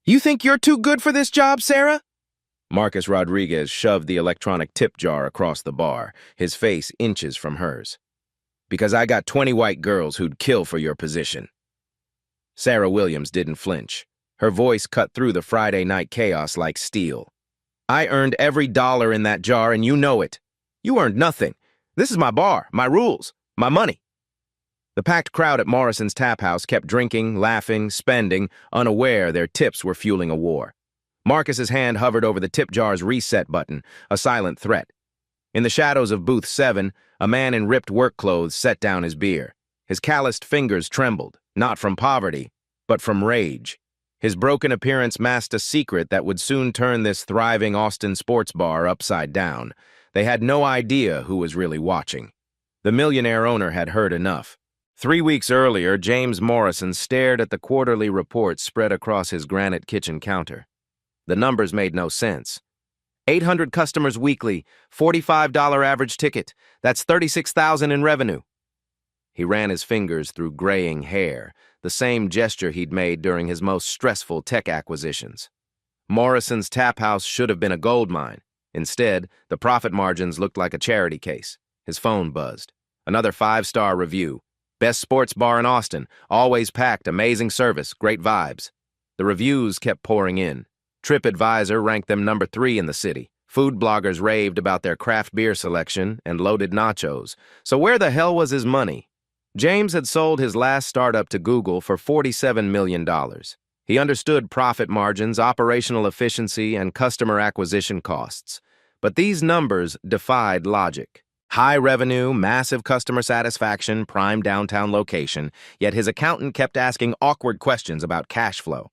You think you're too good for this job, Sarah? Marcus Rodriguez shoved the electronic tip jar across the bar, his face inches from hers. Because I got 20 white girls who'd kill for your position. Sarah Williams didn't flinch. Her voice cut through the Friday night chaos like steel. I earned every dollar in that jar, and you know it. You earned nothing. This is my bar, my rules, my money. The packed crowd at Morrison's Tap House kept drinking, laughing, spending, unaware their tips were fueling a war. Marcus's hand hovered over the tip jar's reset button, a silent threat. In the shadows of Booth 7, a man in ripped work clothes set down his beer. His calloused fingers trembled, not from poverty, but from rage. His broken appearance masked a secret that would soon turn this thriving Austin sports bar upside down. They had no idea who was really watching. The Millionaire owner had heard enough. 3 weeks earlier, James Morrison stared at the quarterly report spread across his granite kitchen counter. The numbers made no sense. 800 customers weekly, $45 average ticket. That's $36,000 in revenue. He ran his fingers through graying hair, the same gesture he'd made during his most stressful tech acquisitions. Morrison's Tap House should have been a gold mine. Instead, the profit margins looked like a charity case. His phone buzzed. Another 5-star review. Best sports bar in Austin, always packed, amazing service, great vibes. The reviews kept pouring in. TripAdvisor ranked them number 3 in the city. Food bloggers raved about their craft beer selection and loaded nachos. So where the hell was his money? James had sold his last startup to Google for $47 million. He understood profit margins, operational efficiency, and customer acquisition costs. But these numbers defied logic. High revenue, massive customer satisfaction, prime downtown location, yet his accountant kept asking awkward questions about cash flow.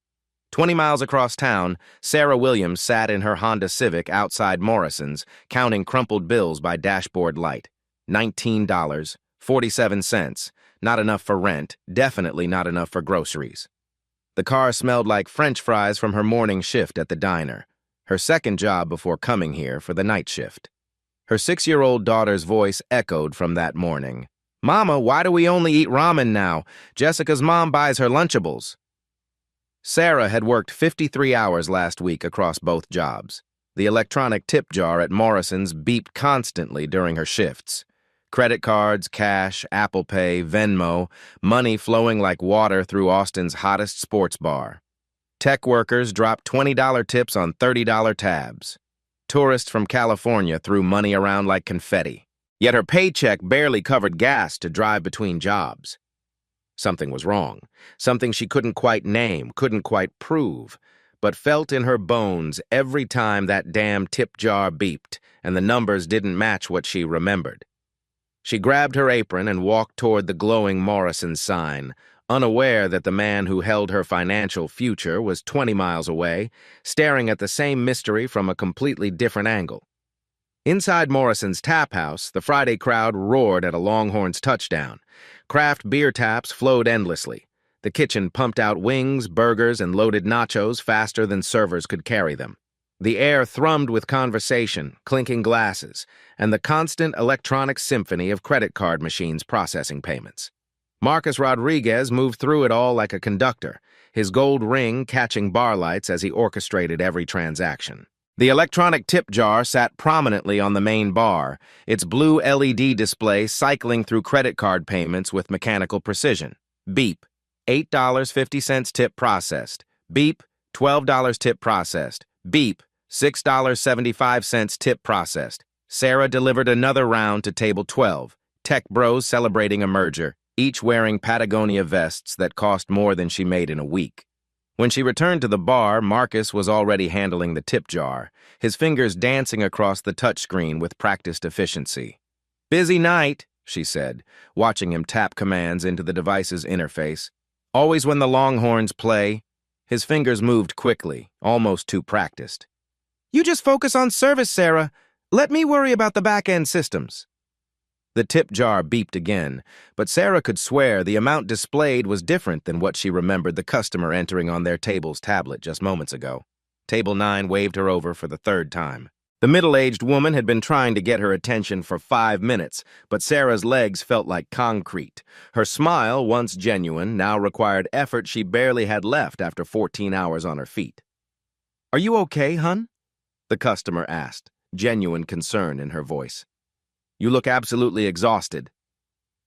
20 miles across town, Sarah Williams sat in her Honda Civic outside Morrison's, counting crumpled bills by dashboard light. $19.47. Not enough for rent, definitely not enough for groceries. The car smelled like French fries from her morning shift at the diner, her second job before coming here for the night shift. Her 6-year-old daughter's voice echoed from that morning. Mama, why do we only eat ramen now? Jessica's mom buys her Lunchables. Sarah had worked 53 hours last week across both jobs. The electronic tip jar at Morrison's beeped constantly during her shifts. Credit cards, cash, Apple Pay, Venmo, money flowing like water through Austin's hottest sports bar. Tech workers dropped $20 tips on $30 tabs. Tourists from California threw money around like confetti. Yet her paycheck barely covered gas to drive between jobs. Something was wrong. Something she couldn't quite name, couldn't quite prove, but felt in her bones every time that damn tip jar beeped and the numbers didn't match what she remembered. She grabbed her apron and walked toward the glowing Morrison sign, unaware that the man who held her financial future was 20 miles away, staring at the same mystery from a completely different angle. Inside Morrison's Tap House, the Friday crowd roared at a Longhorns touchdown. Craft beer taps flowed endlessly. The kitchen pumped out wings, burgers, and loaded nachos faster than servers could carry them. The air thrummed with conversation, clinking glasses, and the constant electronic symphony of credit card machines processing payments. Marcus Rodriguez moved through it all like a conductor, his gold ring catching bar lights as he orchestrated every transaction. The electronic tip jar sat prominently on the main bar, its blue LED display cycling through credit card payments with mechanical precision. Beep, $8.50 tip processed. Beep, $12 tip processed. Beep, $6.75 tip processed. Sarah delivered another round to table 12, tech bros celebrating a merger, each wearing Patagonia vests that cost more than she made in a week. When she returned to the bar, Marcus was already handling the tip jar, his fingers dancing across the touchscreen with practiced efficiency. Busy night, she said, watching him tap commands into the device's interface. Always when the Longhorns play. His fingers moved quickly, almost too practiced. You just focus on service, Sarah. Let me worry about the back-end systems. The tip jar beeped again, but Sarah could swear the amount displayed was different than what she remembered the customer entering on their table's tablet just moments ago. Table 9 waved her over for the third time. The middle-aged woman had been trying to get her attention for 5 minutes, but Sarah's legs felt like concrete. Her smile, once genuine, now required effort she barely had left after 14 hours on her feet. "Are you okay, hun?" the customer asked, genuine concern in her voice. "You look absolutely exhausted."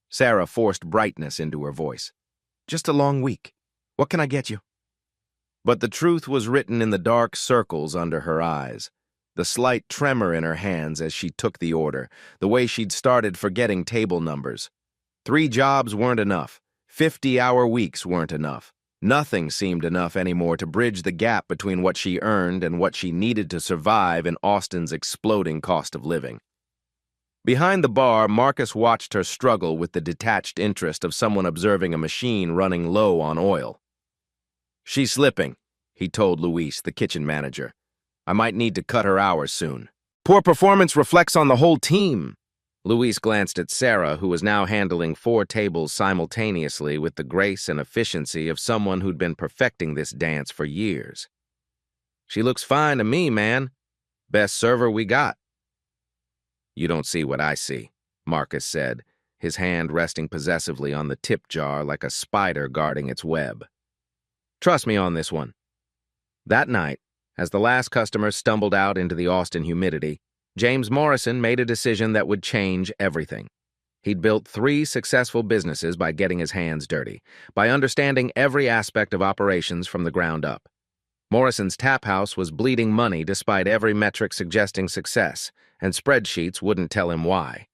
Sarah forced brightness into her voice. "Just a long week. What can I get you?" But the truth was written in the dark circles under her eyes. The slight tremor in her hands as she took the order, the way she'd started forgetting table numbers. 3 jobs weren't enough. 50-hour weeks weren't enough. Nothing seemed enough anymore to bridge the gap between what she earned and what she needed to survive in Austin's exploding cost of living. Behind the bar, Marcus watched her struggle with the detached interest of someone observing a machine running low on oil. "She's slipping," he told Luis, the kitchen manager. "I might need to cut her hours soon." "Poor performance reflects on the whole team." Luis glanced at Sarah, who was now handling 4 tables simultaneously with the grace and efficiency of someone who'd been perfecting this dance for years. "She looks fine to me, man. Best server we got." "You don't see what I see," Marcus said, his hand resting possessively on the tip jar like a spider guarding its web. "Trust me on this one." That night, as the last customer stumbled out into the Austin humidity, James Morrison made a decision that would change everything. He'd built 3 successful businesses by getting his hands dirty, by understanding every aspect of operations from the ground up. Morrison's tap house was bleeding money despite every metric suggesting success, and spreadsheets wouldn't tell him why.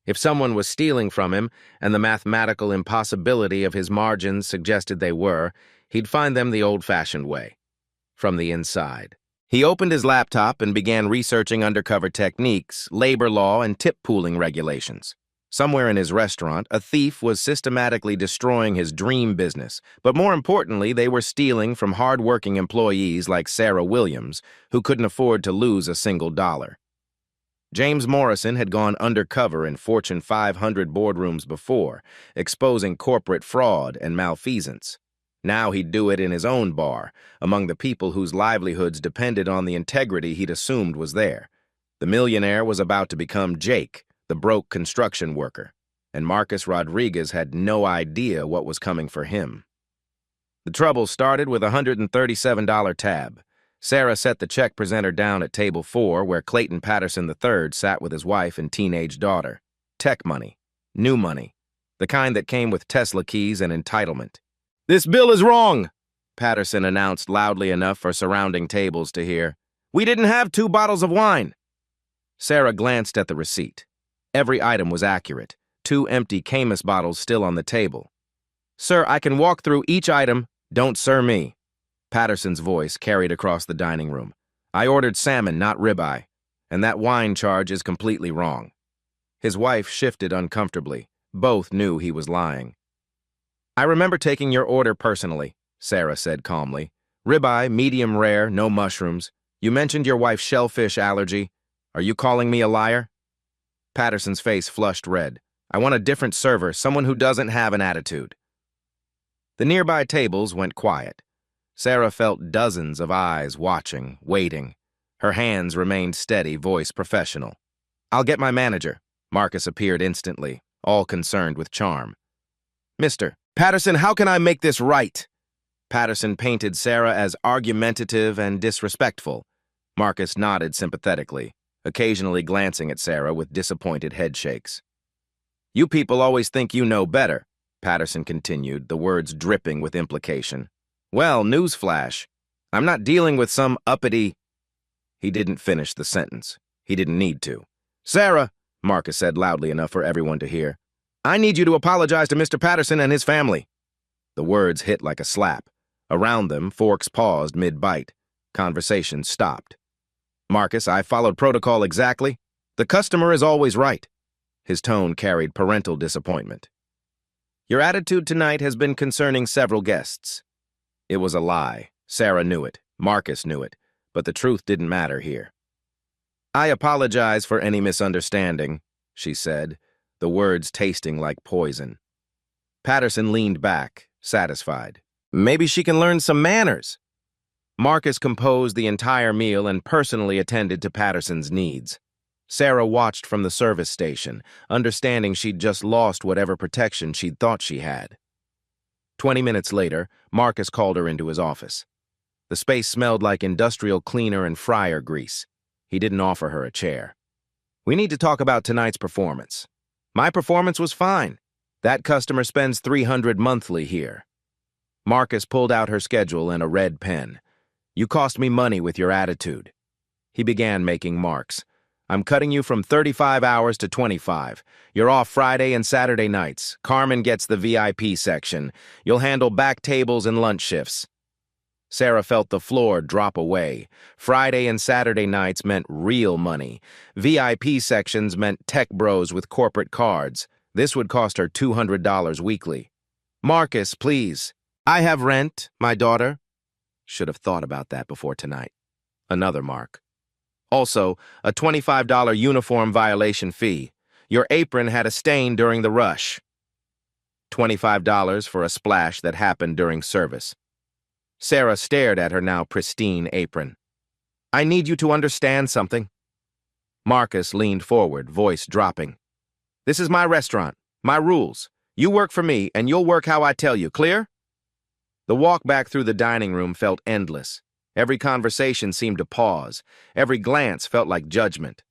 If someone was stealing from him, and the mathematical impossibility of his margins suggested they were, he'd find them the old-fashioned way, from the inside. He opened his laptop and began researching undercover techniques, labor law, and tip pooling regulations. Somewhere in his restaurant, a thief was systematically destroying his dream business, but more importantly, they were stealing from hard-working employees like Sarah Williams, who couldn't afford to lose a single dollar. James Morrison had gone undercover in Fortune 500 boardrooms before, exposing corporate fraud and malfeasance. Now he'd do it in his own bar, among the people whose livelihoods depended on the integrity he'd assumed was there. The Millionaire was about to become Jake, the broke construction worker, and Marcus Rodriguez had no idea what was coming for him. The trouble started with a $137 tab. Sarah set the check presenter down at table 4, where Clayton Patterson III sat with his wife and teenage daughter. Tech money. New money. The kind that came with Tesla keys and entitlement. "This bill is wrong," Patterson announced loudly enough for surrounding tables to hear. "We didn't have 2 bottles of wine." Sarah glanced at the receipt. Every item was accurate, 2 empty Camus bottles still on the table. "Sir, I can walk through each item. Don't sir me." Patterson's voice carried across the dining room. "I ordered salmon, not ribeye, and that wine charge is completely wrong." His wife shifted uncomfortably. Both knew he was lying. "I remember taking your order personally," Sarah said calmly. "Ribeye, medium rare, no mushrooms. You mentioned your wife's shellfish allergy. Are you calling me a liar?" Patterson's face flushed red. "I want a different server, someone who doesn't have an attitude." The nearby tables went quiet. Sarah felt dozens of eyes watching, waiting. Her hands remained steady, voice professional. "I'll get my manager." Marcus appeared instantly, all concerned with charm. "Mr. Patterson, how can I make this right?" Patterson painted Sarah as argumentative and disrespectful. Marcus nodded sympathetically, occasionally glancing at Sarah with disappointed headshakes. "You people always think you know better," Patterson continued, the words dripping with implication. "Well, newsflash. I'm not dealing with some uppity—" He didn't finish the sentence. He didn't need to. "Sarah," Marcus said loudly enough for everyone to hear, "I need you to apologize to Mr. Patterson and his family." The words hit like a slap. Around them, forks paused mid-bite. Conversation stopped. "Marcus, I followed protocol exactly. The customer is always right." His tone carried parental disappointment. "Your attitude tonight has been concerning several guests." It was a lie. Sarah knew it. Marcus knew it. But the truth didn't matter here. "I apologize for any misunderstanding," she said, the words tasting like poison. Patterson leaned back, satisfied. "Maybe she can learn some manners." Marcus composed the entire meal and personally attended to Patterson's needs. Sarah watched from the service station, understanding she'd just lost whatever protection she'd thought she had. 20 minutes later, Marcus called her into his office. The space smelled like industrial cleaner and fryer grease. He didn't offer her a chair. "We need to talk about tonight's performance." "My performance was fine. That customer spends $300 monthly here." Marcus pulled out her schedule and a red pen. "You cost me money with your attitude." He began making marks. "I'm cutting you from 35 hours to 25. You're off Friday and Saturday nights. Carmen gets the VIP section. You'll handle back tables and lunch shifts." Sarah felt the floor drop away. Friday and Saturday nights meant real money. VIP sections meant tech bros with corporate cards. This would cost her $200 weekly. "Marcus, please. I have rent, my daughter." Should have thought about that before tonight. Another mark. Also, a $25 uniform violation fee. Your apron had a stain during the rush. $25 for a splash that happened during service. Sarah stared at her now pristine apron. "I need you to understand something." Marcus leaned forward, voice dropping. "This is my restaurant, my rules. You work for me, and you'll work how I tell you, clear?" The walk back through the dining room felt endless. Every conversation seemed to pause. Every glance felt like judgment.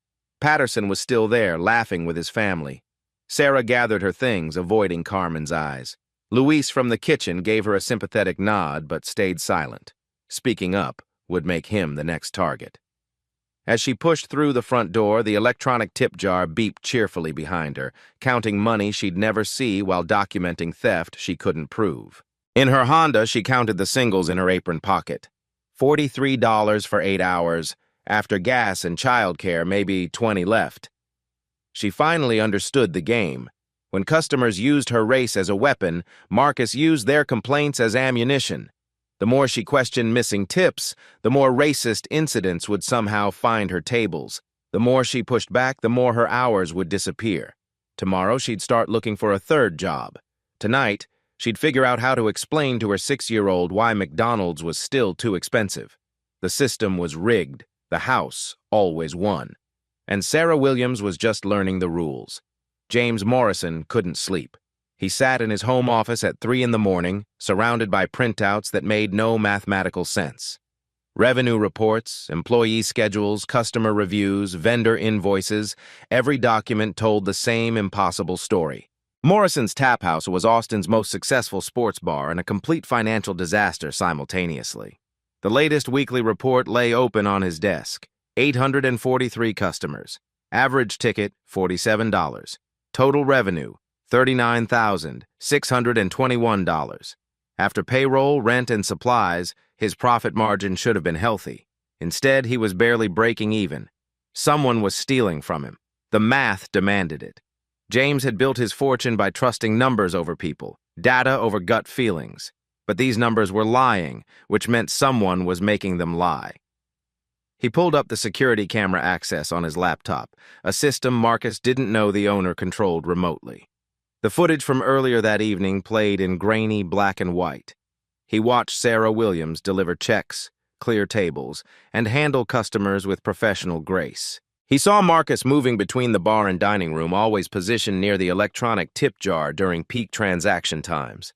Patterson was still there, laughing with his family. Sarah gathered her things, avoiding Carmen's eyes. Luis from the kitchen gave her a sympathetic nod, but stayed silent. Speaking up would make him the next target. As she pushed through the front door, the electronic tip jar beeped cheerfully behind her, counting money she'd never see while documenting theft she couldn't prove. In her Honda, she counted the singles in her apron pocket. $43 for 8 hours. After gas and childcare, maybe 20 left. She finally understood the game. When customers used her race as a weapon, Marcus used their complaints as ammunition. The more she questioned missing tips, the more racist incidents would somehow find her tables. The more she pushed back, the more her hours would disappear. Tomorrow, she'd start looking for a third job. Tonight, she'd figure out how to explain to her 6-year-old why McDonald's was still too expensive. The system was rigged. The house always won. And Sarah Williams was just learning the rules. James Morrison couldn't sleep. He sat in his home office at 3 in the morning, surrounded by printouts that made no mathematical sense. Revenue reports, employee schedules, customer reviews, vendor invoices, every document told the same impossible story. Morrison's Tap House was Austin's most successful sports bar and a complete financial disaster simultaneously. The latest weekly report lay open on his desk. 843 customers. Average ticket, $47. Total revenue, $39,621. After payroll, rent, and supplies, his profit margin should have been healthy. Instead, he was barely breaking even. Someone was stealing from him. The math demanded it. James had built his fortune by trusting numbers over people, data over gut feelings. But these numbers were lying, which meant someone was making them lie. He pulled up the security camera access on his laptop, a system Marcus didn't know the owner controlled remotely. The footage from earlier that evening played in grainy black and white. He watched Sarah Williams deliver checks, clear tables, and handle customers with professional grace. He saw Marcus moving between the bar and dining room, always positioned near the electronic tip jar during peak transaction times.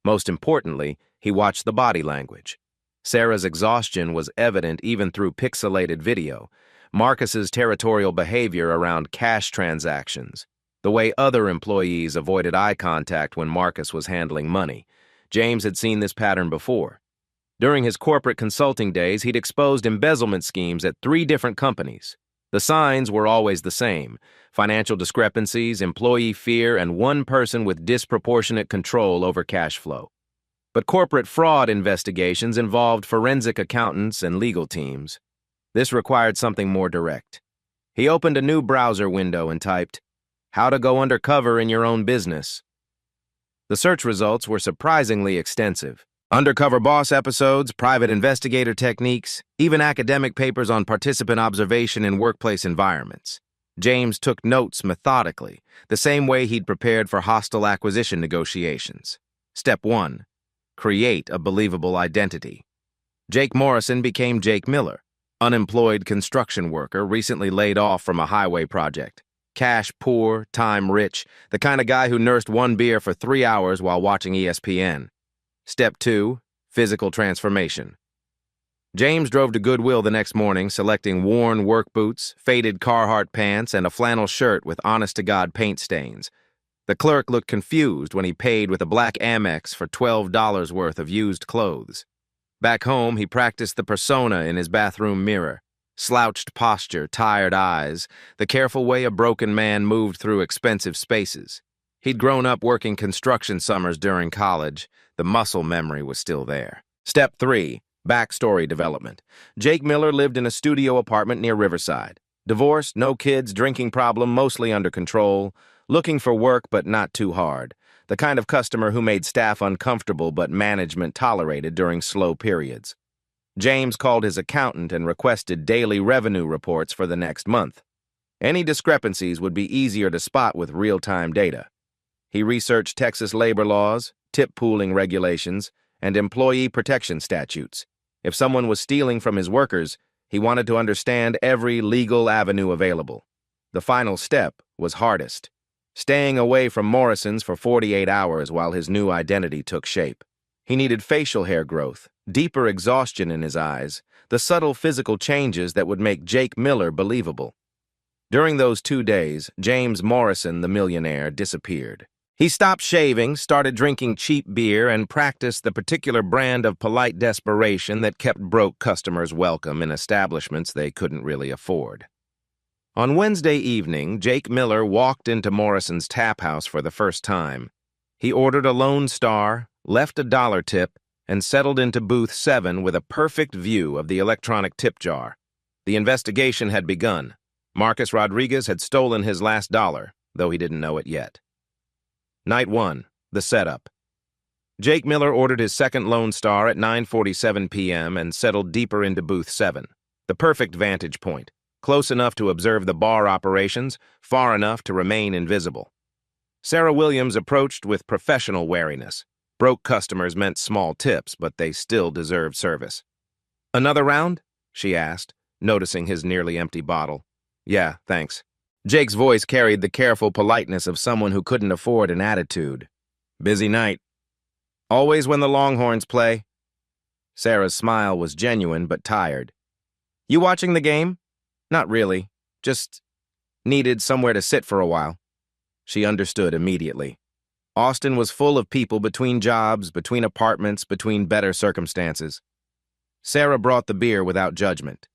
Most importantly, he watched the body language. Sarah's exhaustion was evident even through pixelated video. Marcus's territorial behavior around cash transactions. The way other employees avoided eye contact when Marcus was handling money. James had seen this pattern before. During his corporate consulting days, he'd exposed embezzlement schemes at 3 different companies. The signs were always the same: financial discrepancies, employee fear, and one person with disproportionate control over cash flow. But corporate fraud investigations involved forensic accountants and legal teams. This required something more direct. He opened a new browser window and typed, "How to go undercover in your own business." The search results were surprisingly extensive. Undercover boss episodes, private investigator techniques, even academic papers on participant observation in workplace environments. James took notes methodically, the same way he'd prepared for hostile acquisition negotiations. Step 1. Create a believable identity. Jake Morrison became Jake Miller, unemployed construction worker recently laid off from a highway project. Cash poor, time rich, the kind of guy who nursed one beer for 3 hours while watching ESPN. Step 2, physical transformation. James drove to Goodwill the next morning, selecting worn work boots, faded Carhartt pants, and a flannel shirt with honest-to-God paint stains. The clerk looked confused when he paid with a black Amex for $12 worth of used clothes. Back home, he practiced the persona in his bathroom mirror. Slouched posture, tired eyes, the careful way a broken man moved through expensive spaces. He'd grown up working construction summers during college. The muscle memory was still there. Step 3. Backstory development. Jake Miller lived in a studio apartment near Riverside. Divorced, no kids, drinking problem mostly under control, looking for work but not too hard. The kind of customer who made staff uncomfortable but management tolerated during slow periods. James called his accountant and requested daily revenue reports for the next month. Any discrepancies would be easier to spot with real-time data. He researched Texas labor laws, tip pooling regulations, and employee protection statutes. If someone was stealing from his workers, he wanted to understand every legal avenue available. The final step was hardest. Staying away from Morrison's for 48 hours while his new identity took shape. He needed facial hair growth, deeper exhaustion in his eyes, the subtle physical changes that would make Jake Miller believable. During those 2 days, James Morrison, the millionaire, disappeared. He stopped shaving, started drinking cheap beer, and practiced the particular brand of polite desperation that kept broke customers welcome in establishments they couldn't really afford. On Wednesday evening, Jake Miller walked into Morrison's tap house for the first time. He ordered a Lone Star, left a dollar tip, and settled into booth 7 with a perfect view of the electronic tip jar. The investigation had begun. Marcus Rodriguez had stolen his last dollar, though he didn't know it yet. Night 1, the setup. Jake Miller ordered his second Lone Star at 9:47 p.m. and settled deeper into booth 7. The perfect vantage point, close enough to observe the bar operations, far enough to remain invisible. Sarah Williams approached with professional wariness. Broke customers meant small tips, but they still deserved service. "Another round?" she asked, noticing his nearly empty bottle. "Yeah, thanks." Jake's voice carried the careful politeness of someone who couldn't afford an attitude. "Busy night. Always when the Longhorns play." Sarah's smile was genuine but tired. "You watching the game?" "Not really. Just needed somewhere to sit for a while." She understood immediately. Austin was full of people between jobs, between apartments, between better circumstances. Sarah brought the beer without judgment.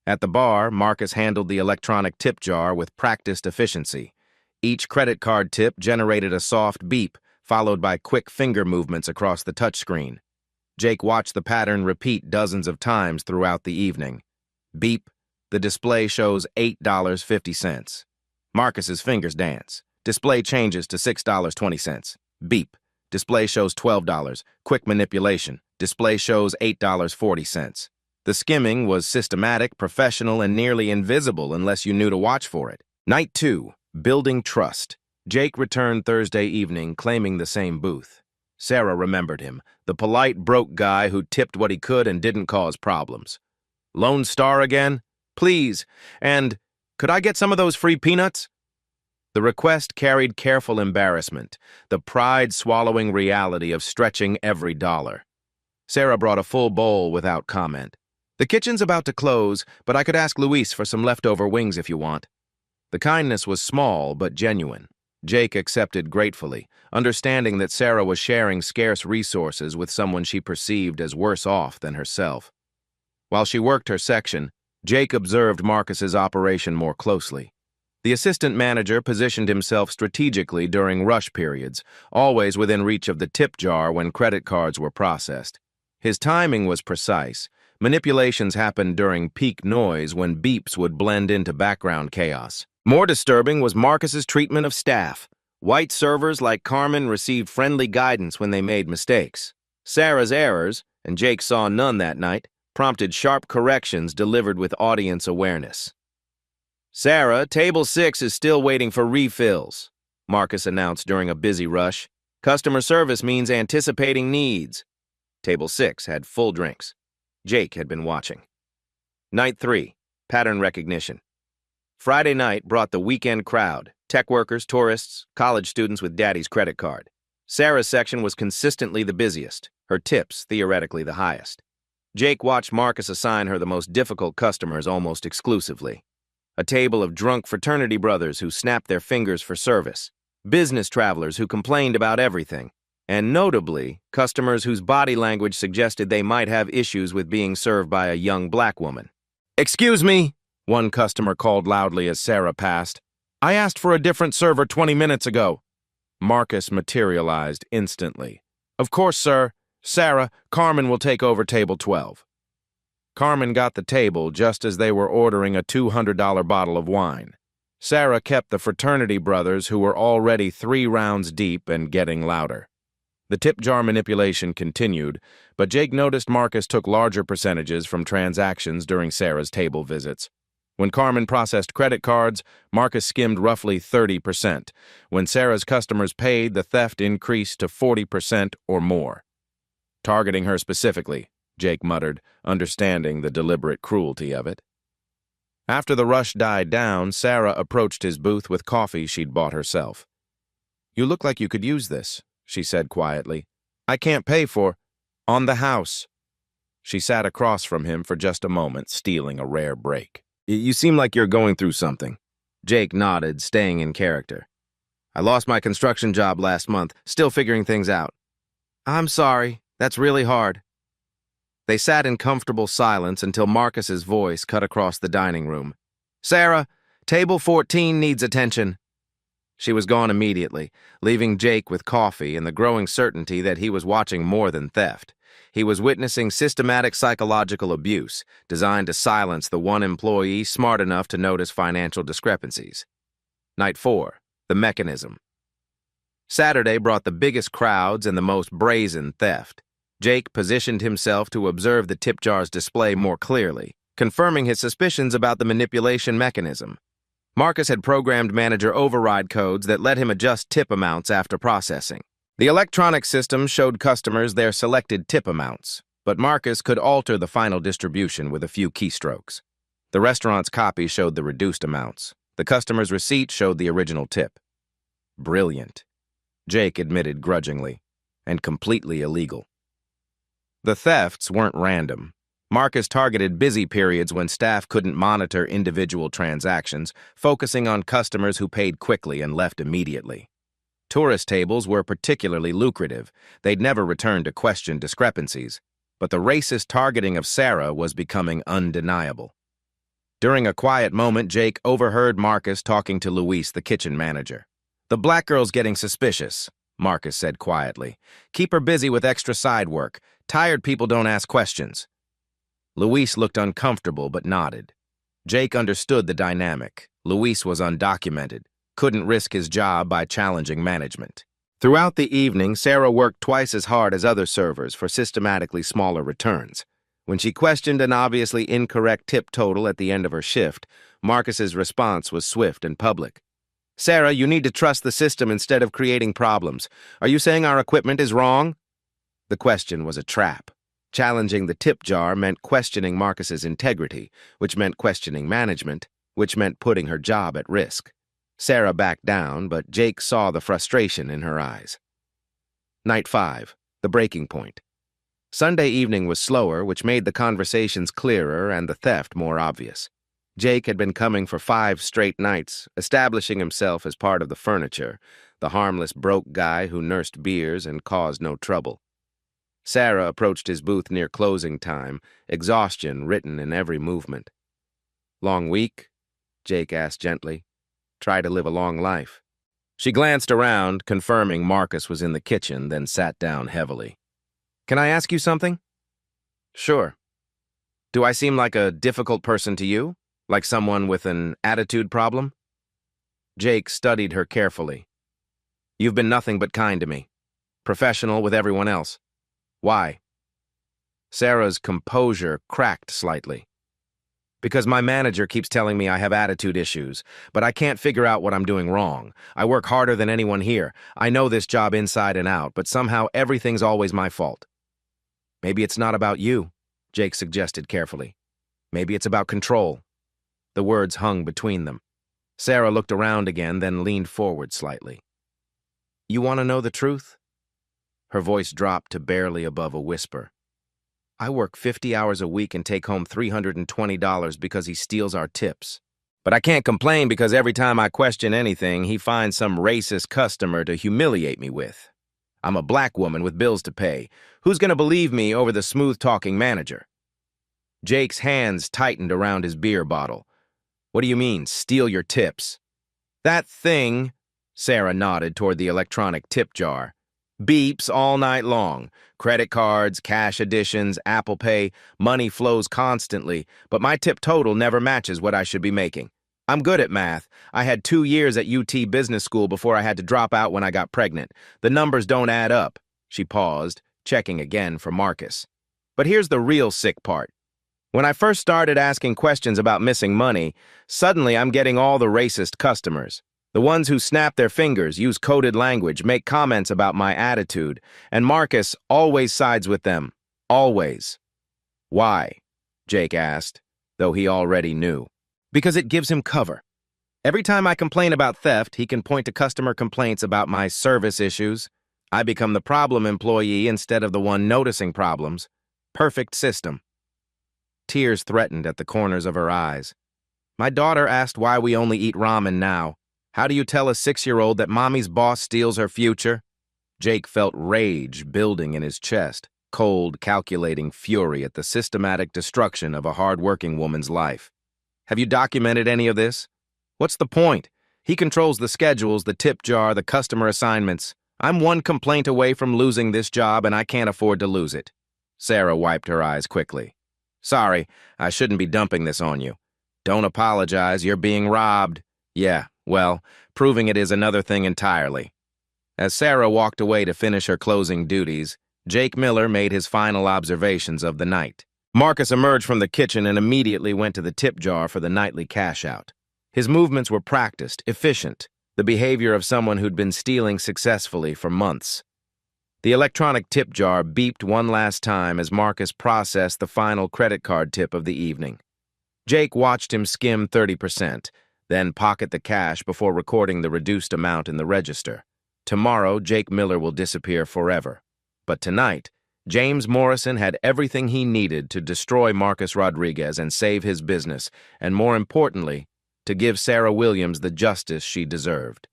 At the bar, Marcus handled the electronic tip jar with practiced efficiency. Each credit card tip generated a soft beep, followed by quick finger movements across the touchscreen. Jake watched the pattern repeat dozens of times throughout the evening. Beep, the display shows $8.50. Marcus's fingers dance. Display changes to $6.20. Beep, display shows $12. Quick manipulation. Display shows $8.40. The skimming was systematic, professional, and nearly invisible unless you knew to watch for it. Night 2, building trust. Jake returned Thursday evening, claiming the same booth. Sarah remembered him, the polite, broke guy who tipped what he could and didn't cause problems. "Lone Star again? Please. And could I get some of those free peanuts?" The request carried careful embarrassment, the pride-swallowing reality of stretching every dollar. Sarah brought a full bowl without comment. "The kitchen's about to close, but I could ask Luis for some leftover wings if you want." The kindness was small but genuine. Jake accepted gratefully, understanding that Sarah was sharing scarce resources with someone she perceived as worse off than herself. While she worked her section, Jake observed Marcus's operation more closely. The assistant manager positioned himself strategically during rush periods, always within reach of the tip jar when credit cards were processed. His timing was precise. Manipulations happened during peak noise when beeps would blend into background chaos. More disturbing was Marcus's treatment of staff. White servers like Carmen received friendly guidance when they made mistakes. Sarah's errors, and Jake saw none that night, prompted sharp corrections delivered with audience awareness. "Sarah, table 6 is still waiting for refills," Marcus announced during a busy rush. "Customer service means anticipating needs." Table 6 had full drinks. Jake had been watching. Night 3, pattern recognition. Friday night brought the weekend crowd, tech workers, tourists, college students with daddy's credit card. Sarah's section was consistently the busiest, her tips theoretically the highest. Jake watched Marcus assign her the most difficult customers almost exclusively. A table of drunk fraternity brothers who snapped their fingers for service, business travelers who complained about everything, and notably, customers whose body language suggested they might have issues with being served by a young black woman. "Excuse me," one customer called loudly as Sarah passed. "I asked for a different server 20 minutes ago." Marcus materialized instantly. "Of course, sir. Sarah, Carmen will take over table 12. Carmen got the table just as they were ordering a $200 bottle of wine. Sarah kept the fraternity brothers who were already 3 rounds deep and getting louder. The tip jar manipulation continued, but Jake noticed Marcus took larger percentages from transactions during Sarah's table visits. When Carmen processed credit cards, Marcus skimmed roughly 30%. When Sarah's customers paid, the theft increased to 40% or more. "Targeting her specifically," Jake muttered, understanding the deliberate cruelty of it. After the rush died down, Sarah approached his booth with coffee she'd bought herself. "You look like you could use this," she said quietly. "I can't pay for on the house." She sat across from him for just a moment, stealing a rare break. "You seem like you're going through something." Jake nodded, staying in character. "I lost my construction job last month, still figuring things out." "I'm sorry. That's really hard." They sat in comfortable silence until Marcus's voice cut across the dining room. "Sarah, table 14 needs attention." She was gone immediately, leaving Jake with coffee and the growing certainty that he was watching more than theft. He was witnessing systematic psychological abuse, designed to silence the one employee smart enough to notice financial discrepancies. Night 4, the mechanism. Saturday brought the biggest crowds and the most brazen theft. Jake positioned himself to observe the tip jar's display more clearly, confirming his suspicions about the manipulation mechanism. Marcus had programmed manager override codes that let him adjust tip amounts after processing. The electronic system showed customers their selected tip amounts, but Marcus could alter the final distribution with a few keystrokes. The restaurant's copy showed the reduced amounts. The customer's receipt showed the original tip. Brilliant, Jake admitted grudgingly, and completely illegal. The thefts weren't random. Marcus targeted busy periods when staff couldn't monitor individual transactions, focusing on customers who paid quickly and left immediately. Tourist tables were particularly lucrative. They'd never return to question discrepancies, but the racist targeting of Sarah was becoming undeniable. During a quiet moment, Jake overheard Marcus talking to Luis, the kitchen manager. "The black girl's getting suspicious," Marcus said quietly. "Keep her busy with extra side work. Tired people don't ask questions." Luis looked uncomfortable but nodded. Jake understood the dynamic. Luis was undocumented, couldn't risk his job by challenging management. Throughout the evening, Sarah worked twice as hard as other servers for systematically smaller returns. When she questioned an obviously incorrect tip total at the end of her shift, Marcus's response was swift and public. "Sarah, you need to trust the system instead of creating problems. Are you saying our equipment is wrong?" The question was a trap. Challenging the tip jar meant questioning Marcus's integrity, which meant questioning management, which meant putting her job at risk. Sarah backed down, but Jake saw the frustration in her eyes. Night 5, the breaking point. Sunday evening was slower, which made the conversations clearer and the theft more obvious. Jake had been coming for 5 straight nights, establishing himself as part of the furniture, the harmless broke guy who nursed beers and caused no trouble. Sarah approached his booth near closing time, exhaustion written in every movement. "Long week?" Jake asked gently. "Try to live a long life." She glanced around, confirming Marcus was in the kitchen, then sat down heavily. "Can I ask you something?" "Sure." "Do I seem like a difficult person to you? Like someone with an attitude problem?" Jake studied her carefully. "You've been nothing but kind to me. Professional with everyone else. Why?" Sarah's composure cracked slightly. "Because my manager keeps telling me I have attitude issues, but I can't figure out what I'm doing wrong. I work harder than anyone here. I know this job inside and out, but somehow everything's always my fault." "Maybe it's not about you." Jake suggested carefully. Maybe it's about control. The words hung between them. Sarah looked around again, then leaned forward slightly. You want to know the truth? Her voice dropped to barely above a whisper. I work 50 hours a week and take home $320 because he steals our tips. But I can't complain because every time I question anything, he finds some racist customer to humiliate me with. I'm a black woman with bills to pay. Who's going to believe me over the smooth-talking manager? Jake's hands tightened around his beer bottle. What do you mean, steal your tips? That thing, Sarah nodded toward the electronic tip jar, beeps all night long. Credit cards, cash additions, Apple Pay, money flows constantly, but my tip total never matches what I should be making. I'm good at math. I had 2 years at UT Business School before I had to drop out when I got pregnant. The numbers don't add up. She paused, checking again for Marcus. But here's the real sick part. When I first started asking questions about missing money, suddenly I'm getting all the racist customers. The ones who snap their fingers, use coded language, make comments about my attitude, and Marcus always sides with them. Always. Why? Jake asked, though he already knew. Because it gives him cover. Every time I complain about theft, he can point to customer complaints about my service issues. I become the problem employee instead of the one noticing problems. Perfect system. Tears threatened at the corners of her eyes. My daughter asked why we only eat ramen now. How do you tell a 6-year-old that mommy's boss steals her future? Jake felt rage building in his chest, cold, calculating fury at the systematic destruction of a hard-working woman's life. Have you documented any of this? What's the point? He controls the schedules, the tip jar, the customer assignments. I'm one complaint away from losing this job, and I can't afford to lose it. Sarah wiped her eyes quickly. Sorry, I shouldn't be dumping this on you. Don't apologize, you're being robbed. Yeah, well, proving it is another thing entirely. As Sarah walked away to finish her closing duties, Jake Miller made his final observations of the night. Marcus emerged from the kitchen and immediately went to the tip jar for the nightly cash-out. His movements were practiced, efficient, the behavior of someone who'd been stealing successfully for months. The electronic tip jar beeped one last time as Marcus processed the final credit card tip of the evening. Jake watched him skim 30%, then pocket the cash before recording the reduced amount in the register. Tomorrow, Jake Miller will disappear forever. But tonight, James Morrison had everything he needed to destroy Marcus Rodriguez and save his business, and more importantly, to give Sarah Williams the justice she deserved.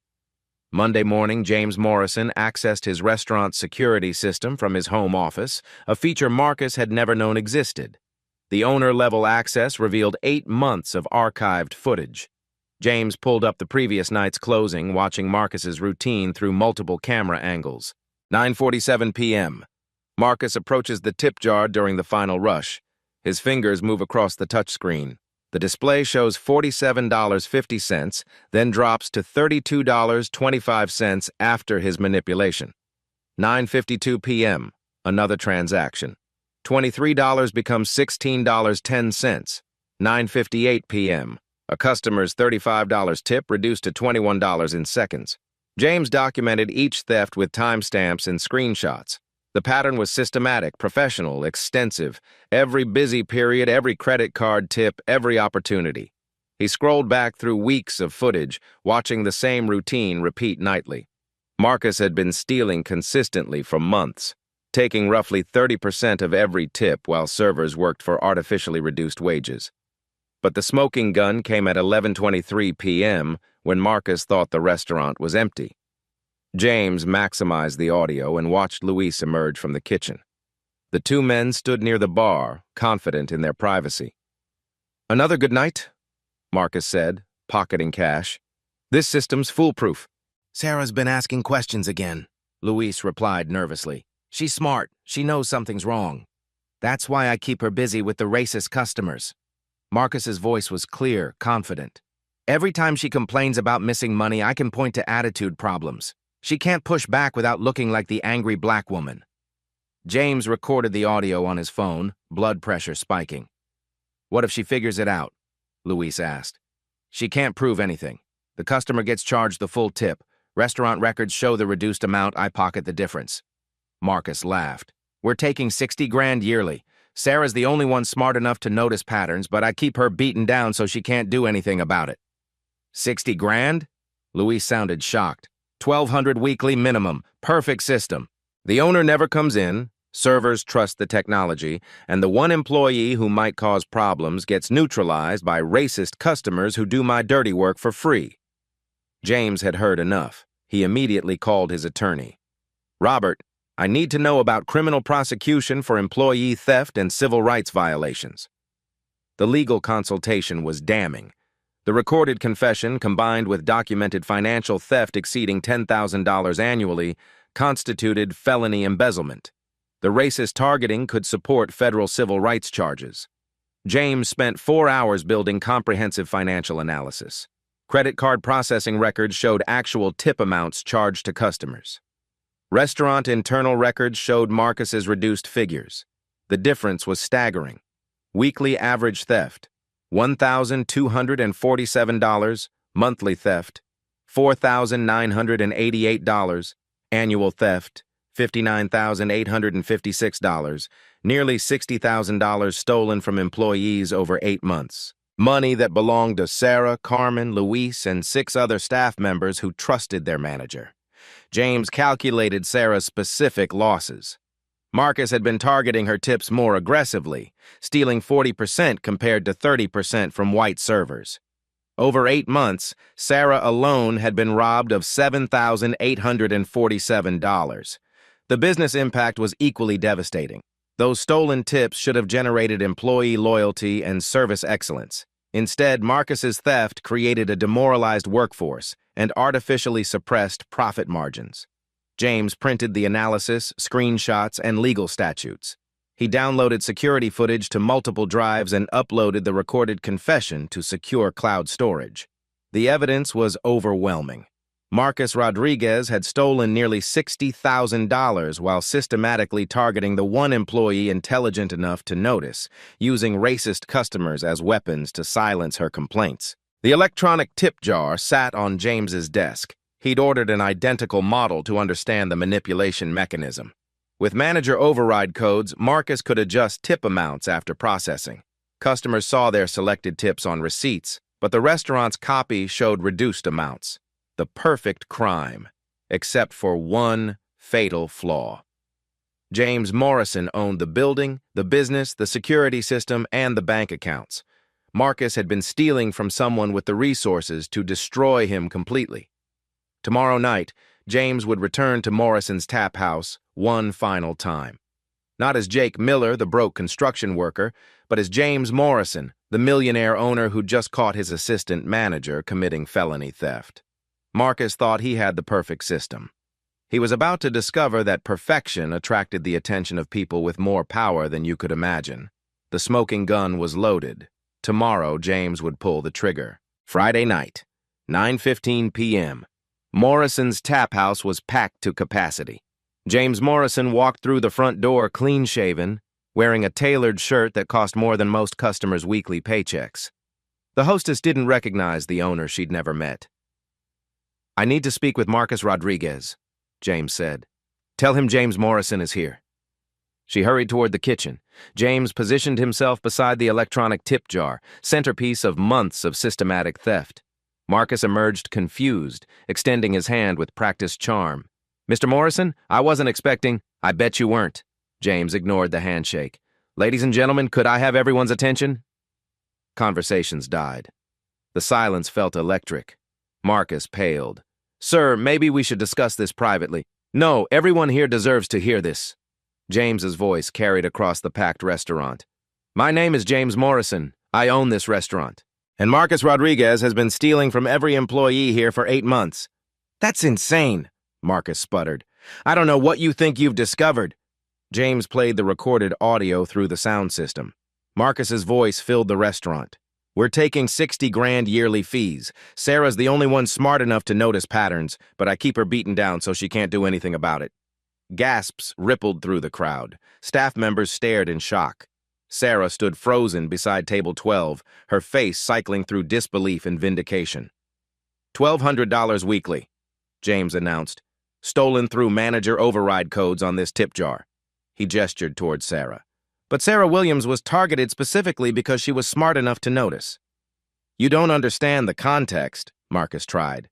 Monday morning, James Morrison accessed his restaurant's security system from his home office, a feature Marcus had never known existed. The owner-level access revealed 8 months of archived footage. James pulled up the previous night's closing, watching Marcus's routine through multiple camera angles. 9:47 p.m. Marcus approaches the tip jar during the final rush. His fingers move across the touchscreen. The display shows $47.50, then drops to $32.25 after his manipulation. 9:52 p.m. Another transaction. $23 becomes $16.10. 9:58 p.m. A customer's $35 tip reduced to $21 in seconds. James documented each theft with timestamps and screenshots. The pattern was systematic, professional, extensive. Every busy period, every credit card tip, every opportunity. He scrolled back through weeks of footage, watching the same routine repeat nightly. Marcus had been stealing consistently for months, taking roughly 30% of every tip while servers worked for artificially reduced wages. But the smoking gun came at 11:23 p.m. when Marcus thought the restaurant was empty. James maximized the audio and watched Luis emerge from the kitchen. The two men stood near the bar, confident in their privacy. "Another good night," Marcus said, pocketing cash. "This system's foolproof." "Sarah's been asking questions again," Luis replied nervously. "She's smart. She knows something's wrong. That's why I keep her busy with the racist customers." Marcus's voice was clear, confident. "Every time she complains about missing money, I can point to attitude problems. She can't push back without looking like the angry black woman." James recorded the audio on his phone, blood pressure spiking. "What if she figures it out?" Luis asked. "She can't prove anything. The customer gets charged the full tip. Restaurant records show the reduced amount. I pocket the difference." Marcus laughed. "We're taking 60 grand yearly. Sarah's the only one smart enough to notice patterns, but I keep her beaten down so she can't do anything about it. 60 grand? Louise sounded shocked. 1,200 weekly minimum. Perfect system. The owner never comes in, servers trust the technology, and the one employee who might cause problems gets neutralized by racist customers who do my dirty work for free. James had heard enough. He immediately called his attorney. Robert, I need to know about criminal prosecution for employee theft and civil rights violations. The legal consultation was damning. The recorded confession, combined with documented financial theft exceeding $10,000 annually, constituted felony embezzlement. The racist targeting could support federal civil rights charges. James spent 4 hours building comprehensive financial analysis. Credit card processing records showed actual tip amounts charged to customers. Restaurant internal records showed Marcus's reduced figures. The difference was staggering. Weekly average theft, $1,247, monthly theft, $4,988, annual theft, $59,856, nearly $60,000 stolen from employees over 8 months. Money that belonged to Sarah, Carmen, Luis, and 6 other staff members who trusted their manager. James calculated Sarah's specific losses. Marcus had been targeting her tips more aggressively, stealing 40% compared to 30% from white servers. Over 8 months, Sarah alone had been robbed of $7,847. The business impact was equally devastating. Those stolen tips should have generated employee loyalty and service excellence. Instead, Marcus's theft created a demoralized workforce and artificially suppressed profit margins. James printed the analysis, screenshots, and legal statutes. He downloaded security footage to multiple drives and uploaded the recorded confession to secure cloud storage. The evidence was overwhelming. Marcus Rodriguez had stolen nearly $60,000 while systematically targeting the one employee intelligent enough to notice, using racist customers as weapons to silence her complaints. The electronic tip jar sat on James's desk. He'd ordered an identical model to understand the manipulation mechanism. With manager override codes, Marcus could adjust tip amounts after processing. Customers saw their selected tips on receipts, but the restaurant's copy showed reduced amounts. The perfect crime, except for one fatal flaw. James Morrison owned the building, the business, the security system, and the bank accounts. Marcus had been stealing from someone with the resources to destroy him completely. Tomorrow night, James would return to Morrison's tap house one final time. Not as Jake Miller, the broke construction worker, but as James Morrison, the millionaire owner who just caught his assistant manager committing felony theft. Marcus thought he had the perfect system. He was about to discover that perfection attracted the attention of people with more power than you could imagine. The smoking gun was loaded. Tomorrow, James would pull the trigger. Friday night, 9:15 p.m. Morrison's tap house was packed to capacity. James Morrison walked through the front door clean-shaven, wearing a tailored shirt that cost more than most customers' weekly paychecks. The hostess didn't recognize the owner she'd never met. "I need to speak with Marcus Rodriguez," James said. "Tell him James Morrison is here." She hurried toward the kitchen. James positioned himself beside the electronic tip jar, centerpiece of months of systematic theft. Marcus emerged confused, extending his hand with practiced charm. "Mr. Morrison, I wasn't expecting—" "I bet you weren't." James ignored the handshake. "Ladies and gentlemen, could I have everyone's attention?" Conversations died. The silence felt electric. Marcus paled. "Sir, maybe we should discuss this privately." "No, everyone here deserves to hear this." James's voice carried across the packed restaurant. "My name is James Morrison. I own this restaurant. And Marcus Rodriguez has been stealing from every employee here for 8 months." "That's insane," Marcus sputtered. "I don't know what you think you've discovered." James played the recorded audio through the sound system. Marcus's voice filled the restaurant. "We're taking 60 grand yearly fees. Sarah's the only one smart enough to notice patterns, but I keep her beaten down so she can't do anything about it." Gasps rippled through the crowd. Staff members stared in shock. Sarah stood frozen beside table 12, her face cycling through disbelief and vindication. $1,200 weekly, James announced, stolen through manager override codes on this tip jar. He gestured towards Sarah. But Sarah Williams was targeted specifically because she was smart enough to notice. You don't understand the context, Marcus tried.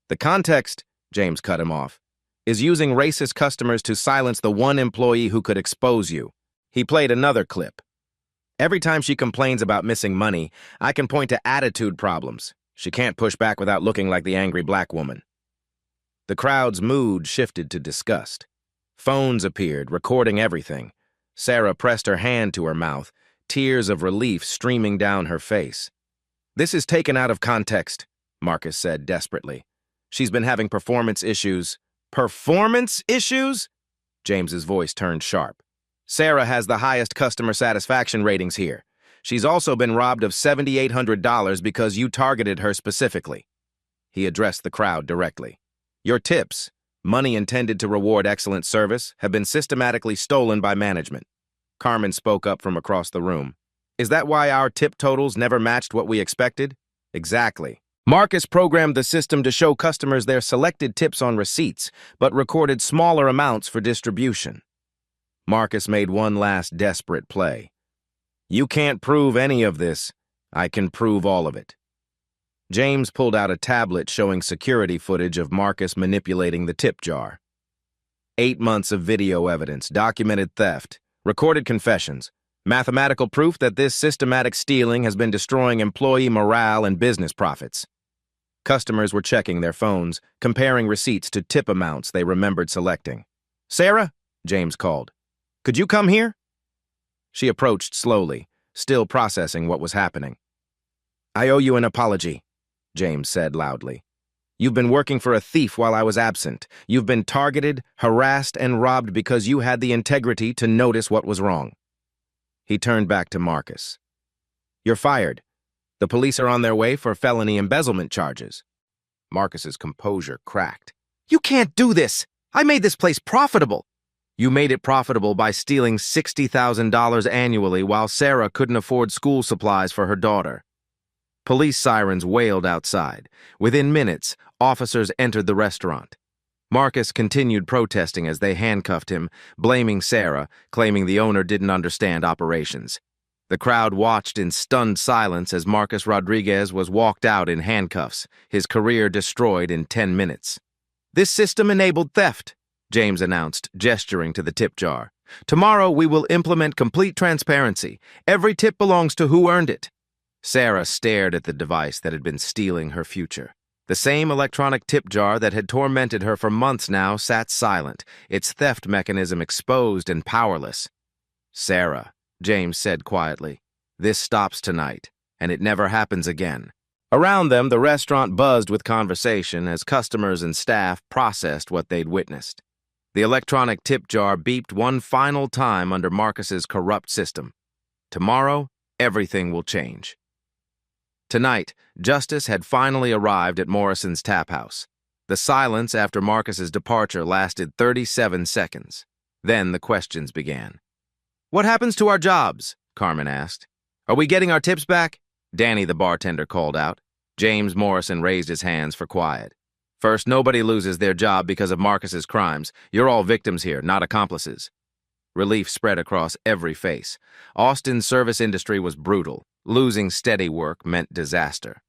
The context, James cut him off, is using racist customers to silence the one employee who could expose you. He played another clip. Every time she complains about missing money, I can point to attitude problems. She can't push back without looking like the angry black woman. The crowd's mood shifted to disgust. Phones appeared, recording everything. Sarah pressed her hand to her mouth, tears of relief streaming down her face. This is taken out of context, Marcus said desperately. She's been having performance issues. Performance issues? James's voice turned sharp. Sarah has the highest customer satisfaction ratings here. She's also been robbed of $7,800 because you targeted her specifically. He addressed the crowd directly. Your tips, money intended to reward excellent service, have been systematically stolen by management. Carmen spoke up from across the room. Is that why our tip totals never matched what we expected? Exactly. Marcus programmed the system to show customers their selected tips on receipts, but recorded smaller amounts for distribution. Marcus made one last desperate play. You can't prove any of this. I can prove all of it. James pulled out a tablet showing security footage of Marcus manipulating the tip jar. 8 months of video evidence, documented theft, recorded confessions, mathematical proof that this systematic stealing has been destroying employee morale and business profits. Customers were checking their phones, comparing receipts to tip amounts they remembered selecting. Sarah, James called. Could you come here? She approached slowly, still processing what was happening. I owe you an apology, James said loudly. You've been working for a thief while I was absent. You've been targeted, harassed, and robbed because you had the integrity to notice what was wrong. He turned back to Marcus. You're fired. The police are on their way for felony embezzlement charges. Marcus's composure cracked. You can't do this! I made this place profitable! You made it profitable by stealing $60,000 annually while Sarah couldn't afford school supplies for her daughter. Police sirens wailed outside. Within minutes, officers entered the restaurant. Marcus continued protesting as they handcuffed him, blaming Sarah, claiming the owner didn't understand operations. The crowd watched in stunned silence as Marcus Rodriguez was walked out in handcuffs, his career destroyed in 10 minutes. This system enabled theft, James announced, gesturing to the tip jar. Tomorrow we will implement complete transparency. Every tip belongs to who earned it. Sarah stared at the device that had been stealing her future. The same electronic tip jar that had tormented her for months now sat silent, its theft mechanism exposed and powerless. Sarah, James said quietly, this stops tonight, and it never happens again. Around them, the restaurant buzzed with conversation as customers and staff processed what they'd witnessed. The electronic tip jar beeped one final time under Marcus's corrupt system. Tomorrow, everything will change. Tonight, justice had finally arrived at Morrison's Tap House. The silence after Marcus's departure lasted 37 seconds. Then the questions began. What happens to our jobs? Carmen asked. Are we getting our tips back? Danny, the bartender, called out. James Morrison raised his hands for quiet. First, nobody loses their job because of Marcus's crimes. You're all victims here, not accomplices. Relief spread across every face. Austin's service industry was brutal. Losing steady work meant disaster.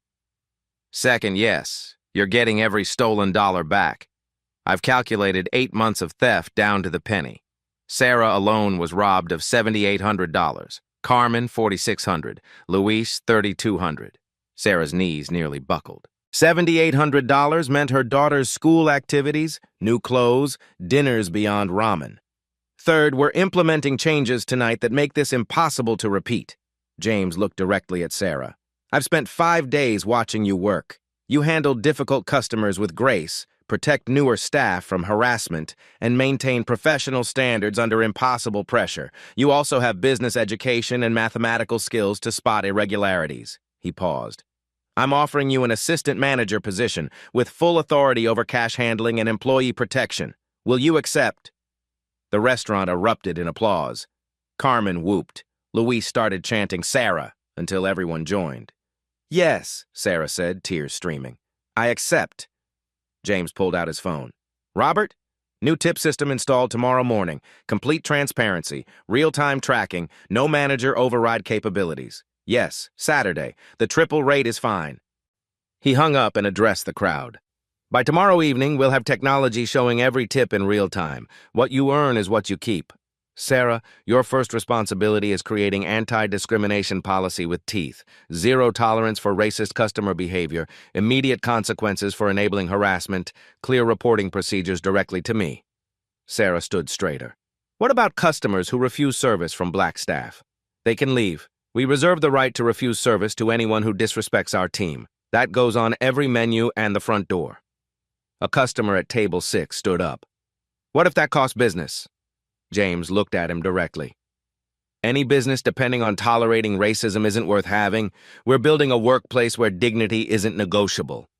Second, yes, you're getting every stolen dollar back. I've calculated 8 months of theft down to the penny. Sarah alone was robbed of $7,800. Carmen, $4,600. Luis, $3,200. Sarah's knees nearly buckled. $7,800 meant her daughter's school activities, new clothes, dinners beyond ramen. Third, we're implementing changes tonight that make this impossible to repeat. James looked directly at Sarah. I've spent 5 days watching you work. You handle difficult customers with grace, protect newer staff from harassment, and maintain professional standards under impossible pressure. You also have business education and mathematical skills to spot irregularities. He paused. I'm offering you an assistant manager position with full authority over cash handling and employee protection. Will you accept? The restaurant erupted in applause. Carmen whooped. Luis started chanting Sarah until everyone joined. Yes, Sarah said, tears streaming. I accept. James pulled out his phone. Robert, New tip system installed tomorrow morning. Complete transparency, real-time tracking, no manager override capabilities. Yes, Saturday. The triple rate is fine. He hung up and addressed the crowd. By tomorrow evening, we'll have technology showing every tip in real time. What you earn is what you keep. Sarah, your first responsibility is creating anti-discrimination policy with teeth, zero tolerance for racist customer behavior, immediate consequences for enabling harassment, clear reporting procedures directly to me. Sarah stood straighter. What about customers who refuse service from black staff? They can leave. We reserve the right to refuse service to anyone who disrespects our team. That goes on every menu and the front door. A customer at table 6 stood up. What if that costs business? James looked at him directly. Any business depending on tolerating racism isn't worth having. We're building a workplace where dignity isn't negotiable.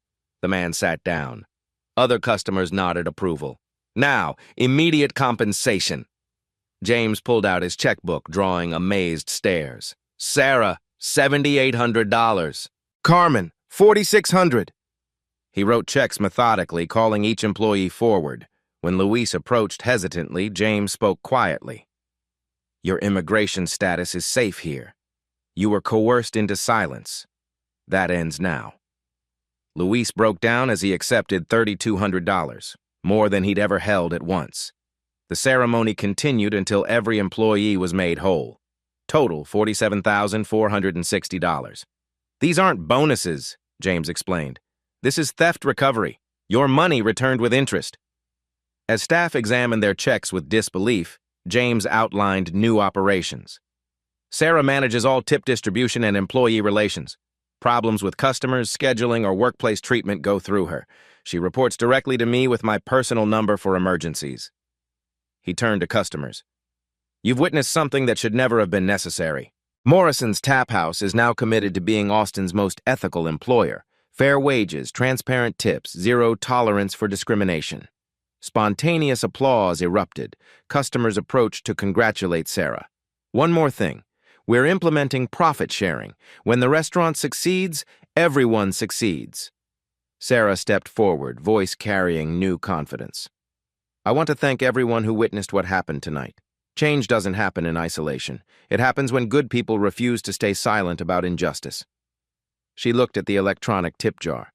The man sat down. Other customers nodded approval. Now, immediate compensation. James pulled out his checkbook, drawing amazed stares. Sarah, $7,800. Carmen, $4,600. He wrote checks methodically, calling each employee forward. When Luis approached hesitantly, James spoke quietly. Your immigration status is safe here. You were coerced into silence. That ends now. Luis broke down as he accepted $3,200, more than he'd ever held at once. The ceremony continued until every employee was made whole. Total, $47,460. These aren't bonuses, James explained. This is theft recovery. Your money returned with interest. As staff examined their checks with disbelief, James outlined new operations. Sarah manages all tip distribution and employee relations. Problems with customers, scheduling, or workplace treatment go through her. She reports directly to me with my personal number for emergencies. He turned to customers. You've witnessed something that should never have been necessary. Morrison's Tap House is now committed to being Austin's most ethical employer. Fair wages, transparent tips, zero tolerance for discrimination. Spontaneous applause erupted. Customers approached to congratulate Sarah. One more thing. We're implementing profit sharing. When the restaurant succeeds, everyone succeeds. Sarah stepped forward, voice carrying new confidence. I want to thank everyone who witnessed what happened tonight. Change doesn't happen in isolation. It happens when good people refuse to stay silent about injustice. She looked at the electronic tip jar.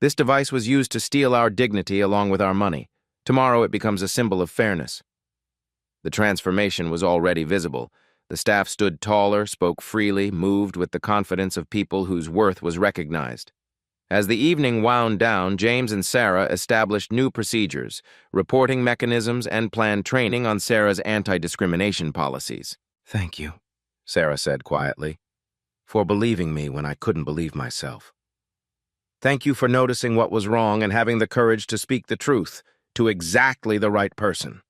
This device was used to steal our dignity along with our money. Tomorrow it becomes a symbol of fairness. The transformation was already visible. The staff stood taller, spoke freely, moved with the confidence of people whose worth was recognized. As the evening wound down, James and Sarah established new procedures, reporting mechanisms, and planned training on Sarah's anti-discrimination policies. Thank you, Sarah said quietly, for believing me when I couldn't believe myself. Thank you for noticing what was wrong and having the courage to speak the truth to exactly the right person.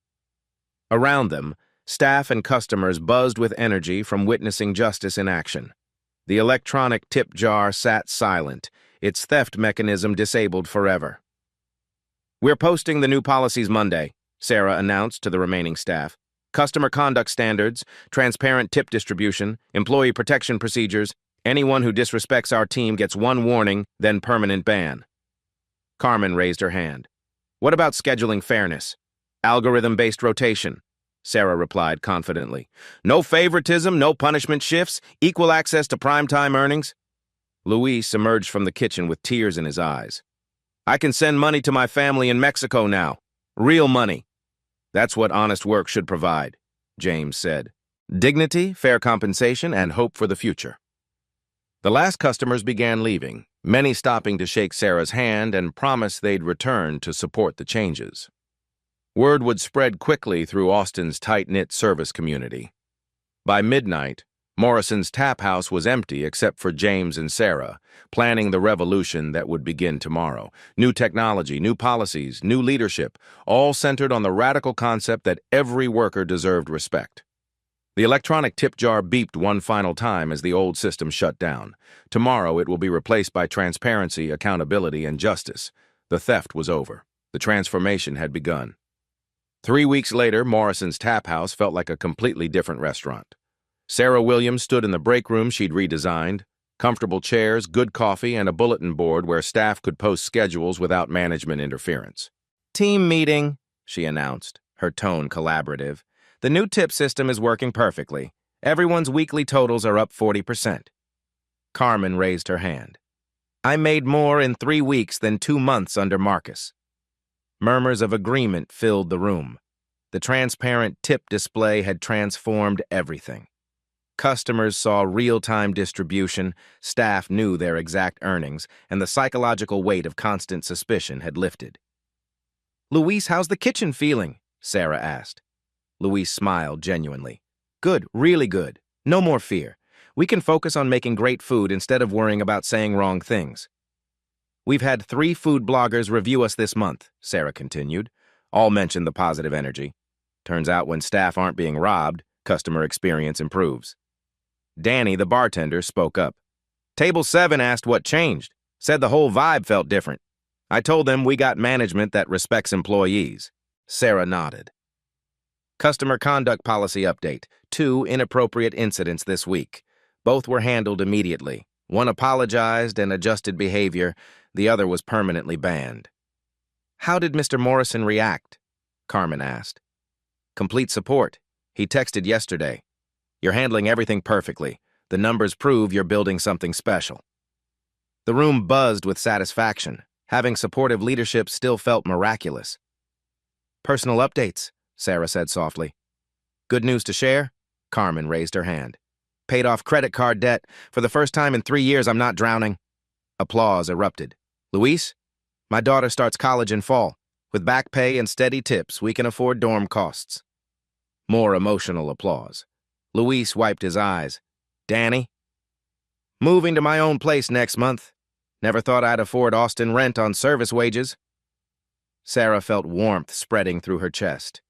Around them, staff and customers buzzed with energy from witnessing justice in action. The electronic tip jar sat silent, its theft mechanism disabled forever. We're posting the new policies Monday, Sarah announced to the remaining staff. Customer conduct standards, transparent tip distribution, employee protection procedures. Anyone who disrespects our team gets one warning, then permanent ban. Carmen raised her hand. What about scheduling fairness? Algorithm-based rotation, Sarah replied confidently. No favoritism, no punishment shifts, equal access to primetime earnings. Luis emerged from the kitchen with tears in his eyes. I can send money to my family in Mexico now. Real money. That's what honest work should provide, James said. Dignity, fair compensation, and hope for the future. The last customers began leaving, many stopping to shake Sarah's hand and promise they'd return to support the changes. Word would spread quickly through Austin's tight-knit service community. By midnight, Morrison's Tap House was empty except for James and Sarah, planning the revolution that would begin tomorrow. New technology, new policies, new leadership, all centered on the radical concept that every worker deserved respect. The electronic tip jar beeped one final time as the old system shut down. Tomorrow it will be replaced by transparency, accountability, and justice. The theft was over. The transformation had begun. 3 weeks later, Morrison's Tap House felt like a completely different restaurant. Sarah Williams stood in the break room she'd redesigned. Comfortable chairs, good coffee, and a bulletin board where staff could post schedules without management interference. Team meeting, she announced, her tone collaborative. The new tip system is working perfectly. Everyone's weekly totals are up 40%. Carmen raised her hand. I made more in 3 weeks than 2 months under Marcus. Murmurs of agreement filled the room. The transparent tip display had transformed everything. Customers saw real-time distribution, staff knew their exact earnings, and the psychological weight of constant suspicion had lifted. Luis, how's the kitchen feeling? Sarah asked. Luis smiled genuinely. Good, really good. No more fear. We can focus on making great food instead of worrying about saying wrong things. We've had 3 food bloggers review us this month, Sarah continued. All mentioned the positive energy. Turns out when staff aren't being robbed, customer experience improves. Danny, the bartender, spoke up. Table 7 asked what changed, said the whole vibe felt different. I told them we got management that respects employees. Sarah nodded. Customer conduct policy update. 2 inappropriate incidents this week. Both were handled immediately. One apologized and adjusted behavior. The other was permanently banned. How did Mr. Morrison react? Carmen asked. Complete support. He texted yesterday. You're handling everything perfectly. The numbers prove you're building something special. The room buzzed with satisfaction. Having supportive leadership still felt miraculous. Personal updates, Sarah said softly. Good news to share? Carmen raised her hand. Paid off credit card debt. For the first time in 3 years, I'm not drowning. Applause erupted. Luis? My daughter starts college in fall. With back pay and steady tips, we can afford dorm costs. More emotional applause. Luis wiped his eyes. Danny? Moving to my own place next month. Never thought I'd afford Austin rent on service wages. Sarah felt warmth spreading through her chest.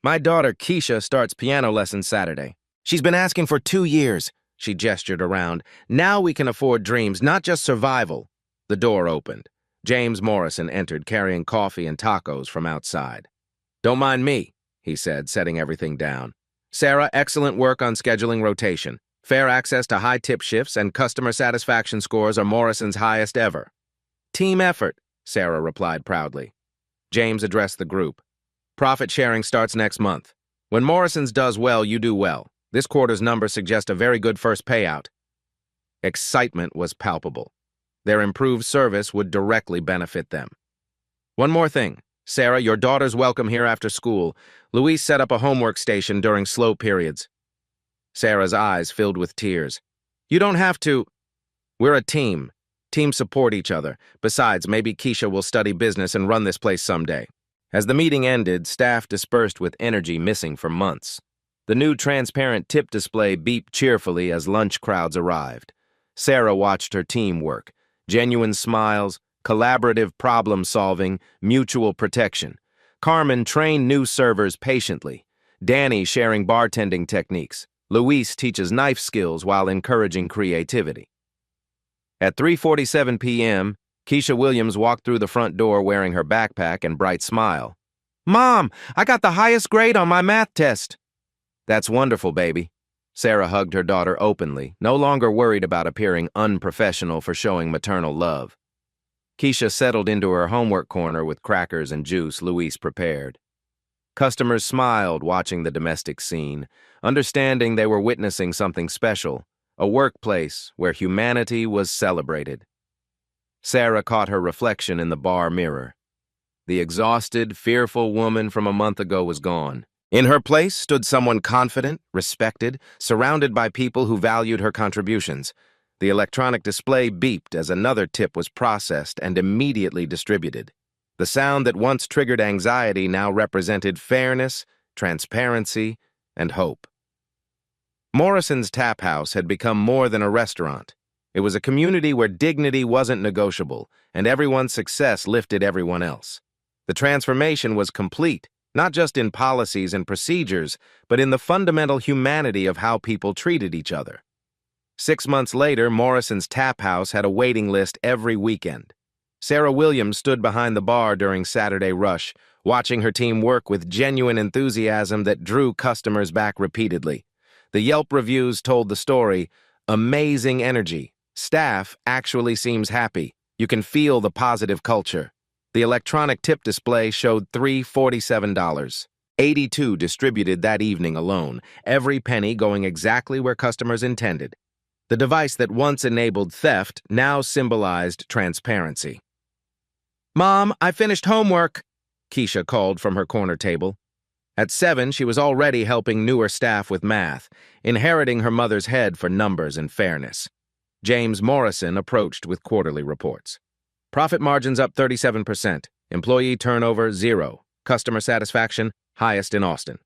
My daughter, Keisha, starts piano lessons Saturday. She's been asking for 2 years, she gestured around. Now we can afford dreams, not just survival. The door opened. James Morrison entered carrying coffee and tacos from outside. Don't mind me, he said, setting everything down. Sarah, excellent work on scheduling rotation. Fair access to high tip shifts and customer satisfaction scores are Morrison's highest ever. Team effort, Sarah replied proudly. James addressed the group. Profit sharing starts next month. When Morrison's does well, you do well. This quarter's numbers suggest a very good first payout. Excitement was palpable. Their improved service would directly benefit them. One more thing. Sarah, your daughter's welcome here after school. Luis set up a homework station during slow periods. Sarah's eyes filled with tears. You don't have to. We're a team. Teams support each other. Besides, maybe Keisha will study business and run this place someday. As the meeting ended, staff dispersed with energy missing for months. The new transparent tip display beeped cheerfully as lunch crowds arrived. Sarah watched her team work. Genuine smiles, collaborative problem-solving, mutual protection. Carmen trained new servers patiently. Danny sharing bartending techniques. Luis teaches knife skills while encouraging creativity. At 3:47 p.m., Keisha Williams walked through the front door wearing her backpack and bright smile. Mom, I got the highest grade on my math test. That's wonderful, baby. Sarah hugged her daughter openly, no longer worried about appearing unprofessional for showing maternal love. Keisha settled into her homework corner with crackers and juice Luis prepared. Customers smiled watching the domestic scene, understanding they were witnessing something special, a workplace where humanity was celebrated. Sarah caught her reflection in the bar mirror. The exhausted, fearful woman from a month ago was gone. In her place stood someone confident, respected, surrounded by people who valued her contributions. The electronic display beeped as another tip was processed and immediately distributed. The sound that once triggered anxiety now represented fairness, transparency, and hope. Morrison's Tap House had become more than a restaurant. It was a community where dignity wasn't negotiable, and everyone's success lifted everyone else. The transformation was complete, not just in policies and procedures, but in the fundamental humanity of how people treated each other. 6 months later, Morrison's Tap House had a waiting list every weekend. Sarah Williams stood behind the bar during Saturday rush, watching her team work with genuine enthusiasm that drew customers back repeatedly. The Yelp reviews told the story, amazing energy. Staff actually seems happy. You can feel the positive culture. The electronic tip display showed $347. 82 distributed that evening alone, every penny going exactly where customers intended. The device that once enabled theft now symbolized transparency. "Mom, I finished homework," Keisha called from her corner table. At 7, she was already helping newer staff with math, inheriting her mother's head for numbers and fairness. James Morrison approached with quarterly reports. Profit margins up 37%, employee turnover 0, customer satisfaction highest in Austin.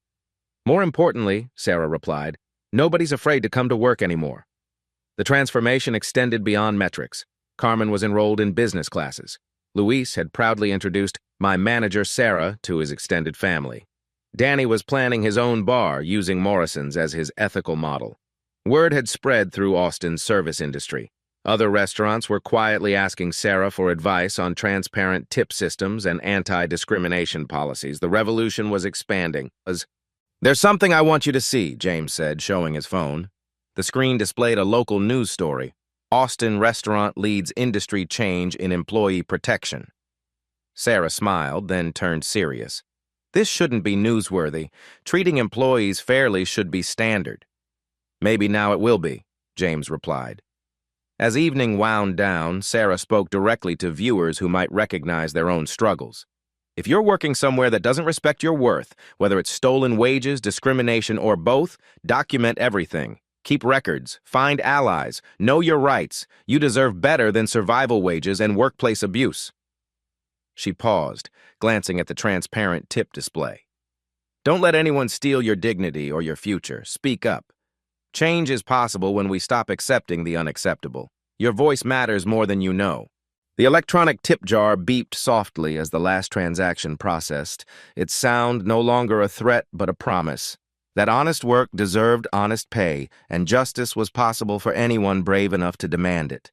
More importantly, Sarah replied, nobody's afraid to come to work anymore. The transformation extended beyond metrics. Carmen was enrolled in business classes. Luis had proudly introduced my manager Sarah to his extended family. Danny was planning his own bar using Morrison's as his ethical model. Word had spread through Austin's service industry. Other restaurants were quietly asking Sarah for advice on transparent tip systems and anti-discrimination policies. The revolution was expanding. "There's something I want you to see," James said, showing his phone. The screen displayed a local news story. Austin restaurant leads industry change in employee protection. Sarah smiled, then turned serious. "This shouldn't be newsworthy. Treating employees fairly should be standard." "Maybe now it will be," James replied. As evening wound down, Sarah spoke directly to viewers who might recognize their own struggles. If you're working somewhere that doesn't respect your worth, whether it's stolen wages, discrimination, or both, document everything. Keep records, find allies, know your rights. You deserve better than survival wages and workplace abuse. She paused, glancing at the transparent tip display. Don't let anyone steal your dignity or your future. Speak up. Change is possible when we stop accepting the unacceptable. Your voice matters more than you know. The electronic tip jar beeped softly as the last transaction processed, its sound no longer a threat but a promise. That honest work deserved honest pay, and justice was possible for anyone brave enough to demand it.